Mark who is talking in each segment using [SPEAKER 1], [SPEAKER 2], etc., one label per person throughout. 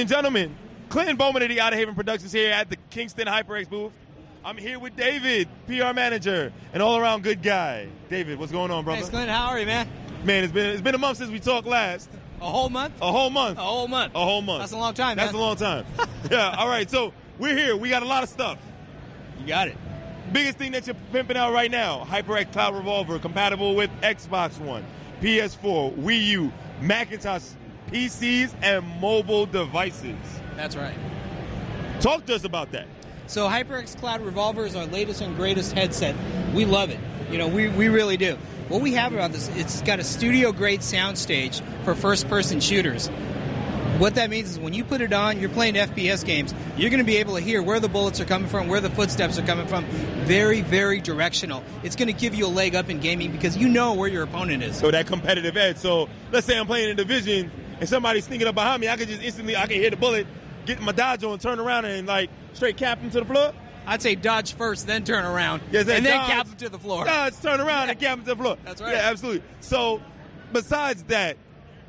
[SPEAKER 1] and gentlemen, Clinton Bowman of the Outerhaven Productions here at the Kingston HyperX booth. I'm here with David, PR Manager, an all-around good guy. David, what's going on, brother?
[SPEAKER 2] Thanks, Clinton. How are you, man?
[SPEAKER 1] Man, it's been a month since we talked last.
[SPEAKER 2] A whole month?
[SPEAKER 1] A whole month.
[SPEAKER 2] A whole month.
[SPEAKER 1] A whole month.
[SPEAKER 2] That's a long time, man.
[SPEAKER 1] That's a long time. Yeah, all right, so we're here. We got a lot of stuff.
[SPEAKER 2] You got it.
[SPEAKER 1] Biggest thing that you're pimping out right now, HyperX Cloud Revolver, compatible with Xbox One, PS4, Wii U, Macintosh, PCs, and mobile devices.
[SPEAKER 2] That's right.
[SPEAKER 1] Talk to us about that.
[SPEAKER 2] So HyperX Cloud Revolver is our latest and greatest headset. We love it. You know, we really do. What we have about this, it's got a studio-grade soundstage for first-person shooters. What that means is when you put it on, you're playing FPS games, you're going to be able to hear where the bullets are coming from, where the footsteps are coming from. Very, very directional. It's going to give you a leg up in gaming because you know where your opponent is.
[SPEAKER 1] So that competitive edge. So let's say I'm playing in Division and somebody's sneaking up behind me, I can just instantly, I can hear the bullet, get my dodge on, turn around and like straight cap him to the floor.
[SPEAKER 2] I'd say dodge first, then turn around,
[SPEAKER 1] yes,
[SPEAKER 2] and then
[SPEAKER 1] dodge,
[SPEAKER 2] cap him to the floor.
[SPEAKER 1] Dodge, turn around, and cap him to the floor.
[SPEAKER 2] That's right.
[SPEAKER 1] Yeah, absolutely. So besides that,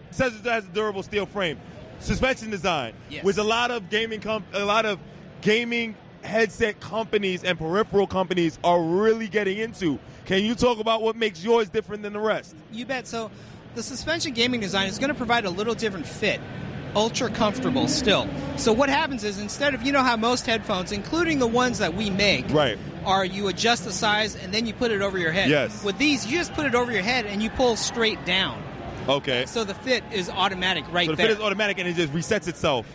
[SPEAKER 1] it says it has a durable steel frame. Suspension design,
[SPEAKER 2] yes,
[SPEAKER 1] which a lot of gaming headset companies and peripheral companies are really getting into. Can you talk about what makes yours different than the rest?
[SPEAKER 2] You bet. So the suspension gaming design is going to provide a little different fit. Ultra comfortable still. So what happens is instead of, you know how most headphones, including the ones that we make,
[SPEAKER 1] right,
[SPEAKER 2] are you adjust the size and then you put it over your head.
[SPEAKER 1] Yes.
[SPEAKER 2] With these, you just put it over your head and you pull straight down.
[SPEAKER 1] Okay.
[SPEAKER 2] So the fit is automatic right there.
[SPEAKER 1] So the fit is automatic and it just resets itself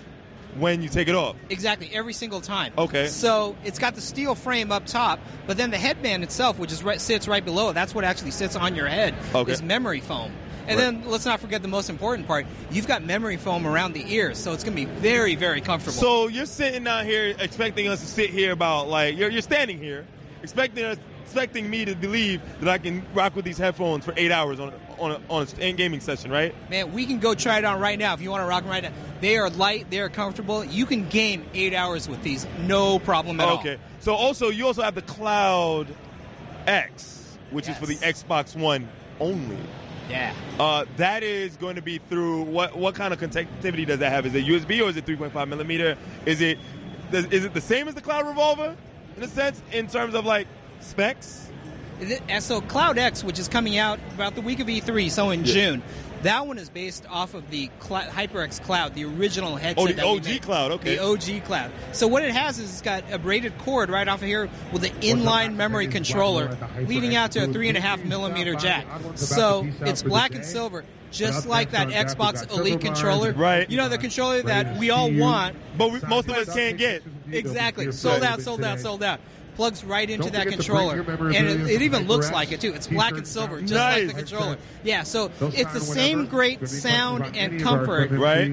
[SPEAKER 1] when you take it off.
[SPEAKER 2] Exactly, every single time.
[SPEAKER 1] Okay.
[SPEAKER 2] So it's got the steel frame up top, but then the headband itself, which is sits right below it, that's what actually sits on your head, is memory foam. And then let's not forget the most important part. You've got memory foam around the ears, so it's going to be very, very comfortable.
[SPEAKER 1] So you're sitting out here expecting us to sit here about, like, you're standing here expecting me to believe that I can rock with these headphones for 8 hours on a gaming session, right?
[SPEAKER 2] Man, we can go try it on right now if you want to rock them right now. They are light, they are comfortable. You can game 8 hours with these, no problem at all.
[SPEAKER 1] Okay. So you also have the Cloud X, which is for the Xbox One only.
[SPEAKER 2] Yeah.
[SPEAKER 1] That is going to be through what kind of connectivity does that have? Is it USB or is it 3.5 millimeter? Is it the same as the Cloud Revolver in a sense in terms of like specs?
[SPEAKER 2] So Cloud X, which is coming out about the week of E3, so in June, that one is based off of the HyperX Cloud, the original headset.
[SPEAKER 1] Oh, the OG Cloud, okay.
[SPEAKER 2] The OG Cloud. So what it has is it's got a braided cord right off of here with an inline memory controller leading out to a 3.5 millimeter jack. So it's black and silver, just like that Xbox Elite controller.
[SPEAKER 1] Right.
[SPEAKER 2] You know, the controller that we all want.
[SPEAKER 1] But most of us can't get.
[SPEAKER 2] Exactly. Sold out. Plugs right into that controller, and it even looks like it too. It's black and silver, just like the controller. Yeah, so it's the same great sound and comfort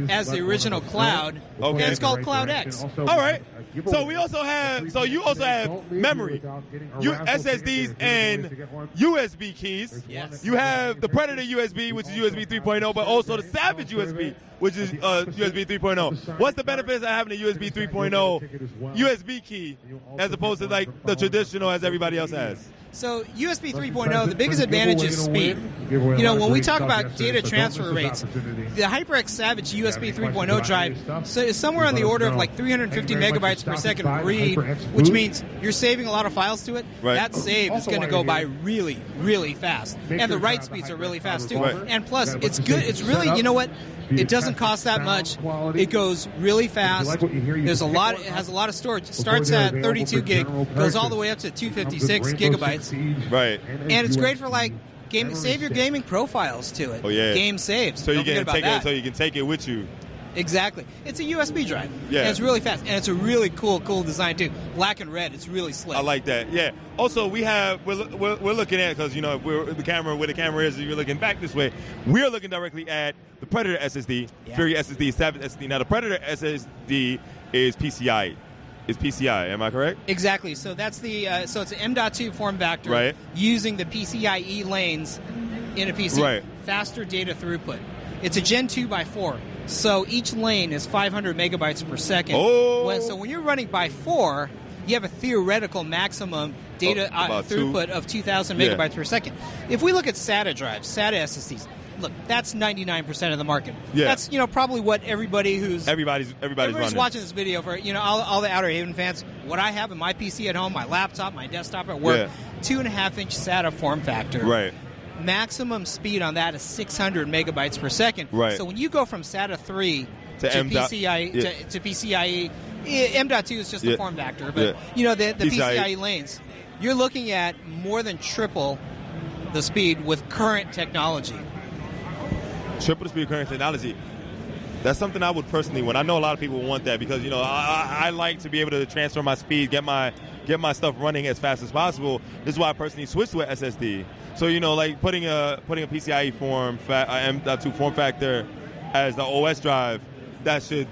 [SPEAKER 2] as the original Cloud. Okay, and it's called Cloud X.
[SPEAKER 1] All right. So you also have memory, SSDs and USB keys.
[SPEAKER 2] Yes.
[SPEAKER 1] You have the Predator USB, which is USB 3.0, but also the Savage USB, which is USB 3.0. What's the benefits of having a USB 3.0 USB key as opposed to like the traditional as everybody else has?
[SPEAKER 2] So USB 3.0, the biggest advantage is speed. You know, when we talk about data transfer rates, the HyperX Savage USB 3.0 drive is somewhere on the order of like 350 megabytes per second read, which means you're saving a lot of files to it.
[SPEAKER 1] Right.
[SPEAKER 2] That save is going to go by really, really fast. And the write speeds are really fast too.
[SPEAKER 1] Right.
[SPEAKER 2] And plus, it's good. It's really, you know what? It doesn't cost that much. It goes really fast. There's a lot. It has a lot of storage. It starts at 32 gig, goes all the way up to 256 gigabytes.
[SPEAKER 1] Right.
[SPEAKER 2] And it's great for like save your gaming profiles to it.
[SPEAKER 1] Oh yeah.
[SPEAKER 2] Game saves.
[SPEAKER 1] So you can take
[SPEAKER 2] it.
[SPEAKER 1] So you can take it with you.
[SPEAKER 2] Exactly. It's a USB drive.
[SPEAKER 1] Yeah.
[SPEAKER 2] And it's really fast. And it's a really cool design too. Black and red. It's really slick.
[SPEAKER 1] I like that. Yeah. Also, we're looking at, because, you know, where the camera is, if you're looking back this way, we're looking directly at the Predator SSD, Fury SSD, Savage SSD. Now, the Predator SSD is PCI. Am I correct?
[SPEAKER 2] Exactly. So that's the so it's an M.2 form factor using the PCIe lanes in a PC.
[SPEAKER 1] Right.
[SPEAKER 2] Faster data throughput. It's a Gen 2x4. So each lane is 500 megabytes per second.
[SPEAKER 1] Oh.
[SPEAKER 2] So when you're running by 4, you have a theoretical maximum data throughput of 2,000 megabytes per second. If we look at SATA drives, SATA SSDs, look, that's 99% of the market.
[SPEAKER 1] Yeah.
[SPEAKER 2] That's probably what everybody's
[SPEAKER 1] running.
[SPEAKER 2] watching this video for. All the Outerhaven fans. What I have in my PC at home, my laptop, my desktop at work, 2.5-inch SATA form factor.
[SPEAKER 1] Right.
[SPEAKER 2] Maximum speed on that is 600 megabytes per second.
[SPEAKER 1] Right.
[SPEAKER 2] So when you go from SATA 3 to PCIe to PCIe, M.2 is just the form factor, but the PCIe lanes, you're looking at more than triple the speed with current technology.
[SPEAKER 1] Triple the speed of current technology. That's something I would personally want. I know a lot of people want that because I like to be able to transfer my speed, get my stuff running as fast as possible. This is why I personally switched to an SSD. So like putting a PCIe M.2 form factor as the OS drive, that should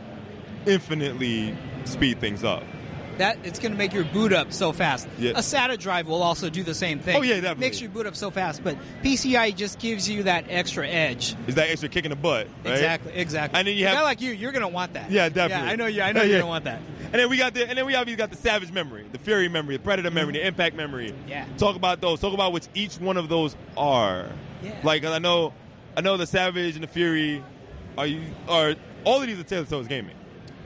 [SPEAKER 1] infinitely speed things up.
[SPEAKER 2] That it's going to make your boot up so fast.
[SPEAKER 1] Yeah.
[SPEAKER 2] A SATA drive will also do the same thing.
[SPEAKER 1] Oh yeah, definitely.
[SPEAKER 2] Makes your boot up so fast, but PCIe just gives you that extra edge.
[SPEAKER 1] Is that extra kick in the butt? Right?
[SPEAKER 2] Exactly.
[SPEAKER 1] And then you have
[SPEAKER 2] a guy like you're going to want that.
[SPEAKER 1] Yeah, definitely.
[SPEAKER 2] Yeah, I know you're going to want that.
[SPEAKER 1] And then we obviously got the Savage memory, the Fury memory, the Predator memory, the Impact memory.
[SPEAKER 2] Yeah.
[SPEAKER 1] Talk about those. Talk about what each one of those are.
[SPEAKER 2] Yeah.
[SPEAKER 1] Like I know the Savage and the Fury are all of these are tailored towards gaming.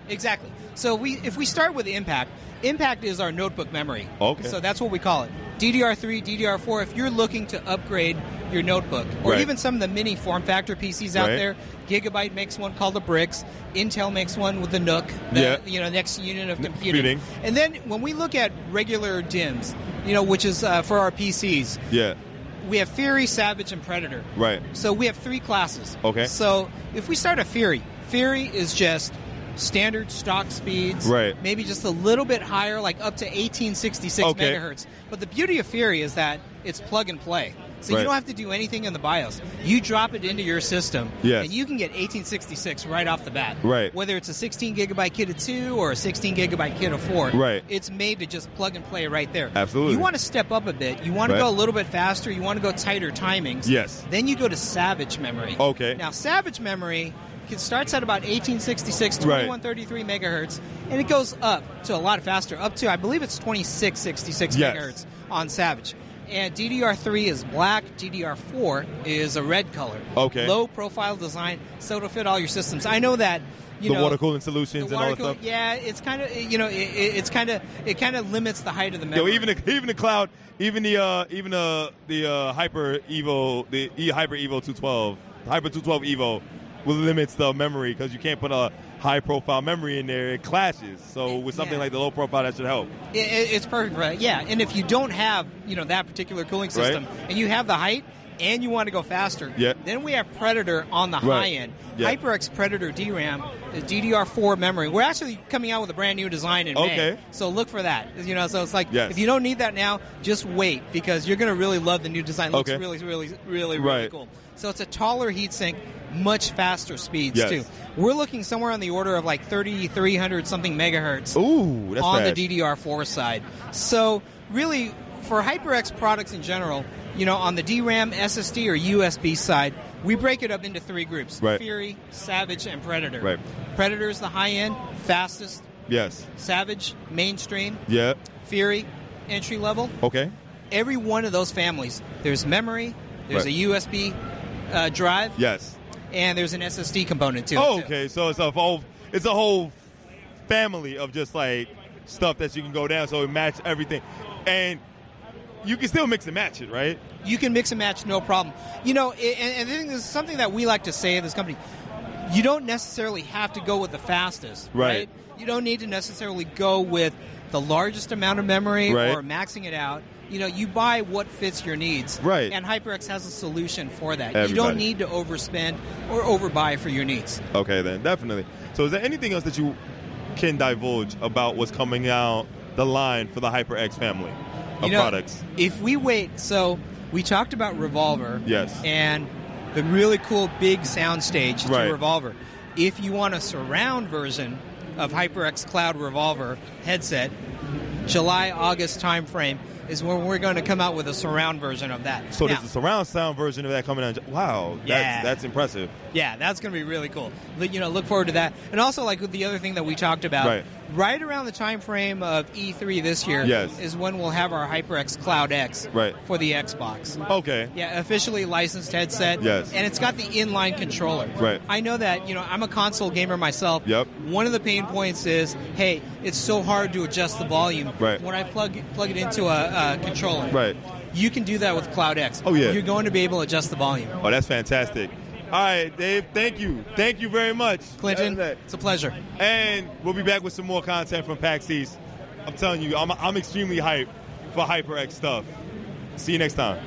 [SPEAKER 2] Exactly. So if we start with Impact is our notebook memory.
[SPEAKER 1] Okay.
[SPEAKER 2] So that's what we call it. DDR3, DDR4, if you're looking to upgrade your notebook, or even some of the mini form factor PCs out there, Gigabyte makes one called the Bricks, Intel makes one with the Nook, next unit of computing. And then when we look at regular DIMMs, which is for our PCs, we have Fury, Savage, and Predator.
[SPEAKER 1] Right.
[SPEAKER 2] So we have 3 classes.
[SPEAKER 1] Okay.
[SPEAKER 2] So if we start at Fury is just standard stock speeds, maybe just a little bit higher, like up to 1866 megahertz. But the beauty of Fury is that it's plug and play. So you don't have to do anything in the BIOS. You drop it into your system, and you can get 1866 right off the bat.
[SPEAKER 1] Right.
[SPEAKER 2] Whether it's a 16 gigabyte kit of 2 or a 16 gigabyte kit of 4, it's made to just plug and play right there.
[SPEAKER 1] Absolutely.
[SPEAKER 2] You want to step up a bit. You want to go a little bit faster. You want to go tighter timings.
[SPEAKER 1] Yes.
[SPEAKER 2] Then you go to Savage memory.
[SPEAKER 1] Okay.
[SPEAKER 2] Now, Savage memory, it starts at about 1866, 2133 megahertz, and it goes up to a lot faster, up to, I believe it's 2666 megahertz on Savage. And DDR3 is black, DDR4 is a red color.
[SPEAKER 1] Okay.
[SPEAKER 2] Low profile design, so it'll fit all your systems. I know that,
[SPEAKER 1] the water cooling solutions and all that stuff.
[SPEAKER 2] Yeah, it's kind of, it kind of limits the height of the memory.
[SPEAKER 1] Even the cloud, even the Hyper Evo, the Hyper Evo 212, Hyper 212 Evo limits the memory because you can't put a high-profile memory in there. It clashes. So with something like the low profile, that should help.
[SPEAKER 2] It's perfect, right? Yeah, and if you don't have that particular cooling system and you have the height and you want to go faster, then we have Predator on the high end. HyperX Predator DRAM, the DDR4 memory. We're actually coming out with a brand new design in May. So look for that. So it's like if you don't need that now, just wait because you're going to really love the new design. It looks really cool. So it's a taller heatsink, much faster speeds too. We're looking somewhere on the order of like 3,300 something megahertz.
[SPEAKER 1] Ooh, that's
[SPEAKER 2] on
[SPEAKER 1] fast.
[SPEAKER 2] The DDR4 side. So really, for HyperX products in general, on the DRAM, SSD, or USB side, we break it up into 3 groups: Fury, Savage, and Predator.
[SPEAKER 1] Right.
[SPEAKER 2] Predator's the high end, fastest.
[SPEAKER 1] Yes.
[SPEAKER 2] Savage, mainstream.
[SPEAKER 1] Yeah.
[SPEAKER 2] Fury, entry level.
[SPEAKER 1] Okay.
[SPEAKER 2] Every one of those families, there's memory, there's a USB drive.
[SPEAKER 1] Yes.
[SPEAKER 2] And there's an SSD component too.
[SPEAKER 1] Oh, okay. So it's a whole family of just like stuff that you can go down, so it match everything, and you can still mix and match it, right?
[SPEAKER 2] You can mix and match, no problem. And I think this is something that we like to say at this company. You don't necessarily have to go with the fastest, right? You don't need to necessarily go with the largest amount of memory or maxing it out. You buy what fits your needs.
[SPEAKER 1] Right.
[SPEAKER 2] And HyperX has a solution for that.
[SPEAKER 1] Everybody.
[SPEAKER 2] You don't need to overspend or overbuy for your needs.
[SPEAKER 1] Okay, then, definitely. So is there anything else that you can divulge about what's coming out the line for the HyperX family of products?
[SPEAKER 2] If we wait, so we talked about Revolver.
[SPEAKER 1] Yes.
[SPEAKER 2] And the really cool big soundstage to Revolver. If you want a surround version of HyperX Cloud Revolver headset, July, August timeframe is when we're going to come out with a surround version of that.
[SPEAKER 1] So there's a surround sound version of that coming out. Wow, that's impressive.
[SPEAKER 2] Yeah, that's going to be really cool. Look forward to that. And also, like the other thing that we talked about, Right around the time frame of E3 this year is when we'll have our HyperX Cloud X for the Xbox.
[SPEAKER 1] Okay.
[SPEAKER 2] Yeah, officially licensed headset.
[SPEAKER 1] Yes.
[SPEAKER 2] And it's got the inline controller.
[SPEAKER 1] Right.
[SPEAKER 2] I know that, I'm a console gamer myself.
[SPEAKER 1] Yep.
[SPEAKER 2] One of the pain points is, hey, it's so hard to adjust the volume.
[SPEAKER 1] Right.
[SPEAKER 2] When I plug it into a controller.
[SPEAKER 1] Right.
[SPEAKER 2] You can do that with Cloud X.
[SPEAKER 1] Oh, yeah.
[SPEAKER 2] You're going to be able to adjust the volume.
[SPEAKER 1] Oh, that's fantastic. All right, Dave, thank you. Thank you very much.
[SPEAKER 2] Clinton, it's a pleasure.
[SPEAKER 1] And we'll be back with some more content from PAX East. I'm telling you, I'm extremely hyped for HyperX stuff. See you next time.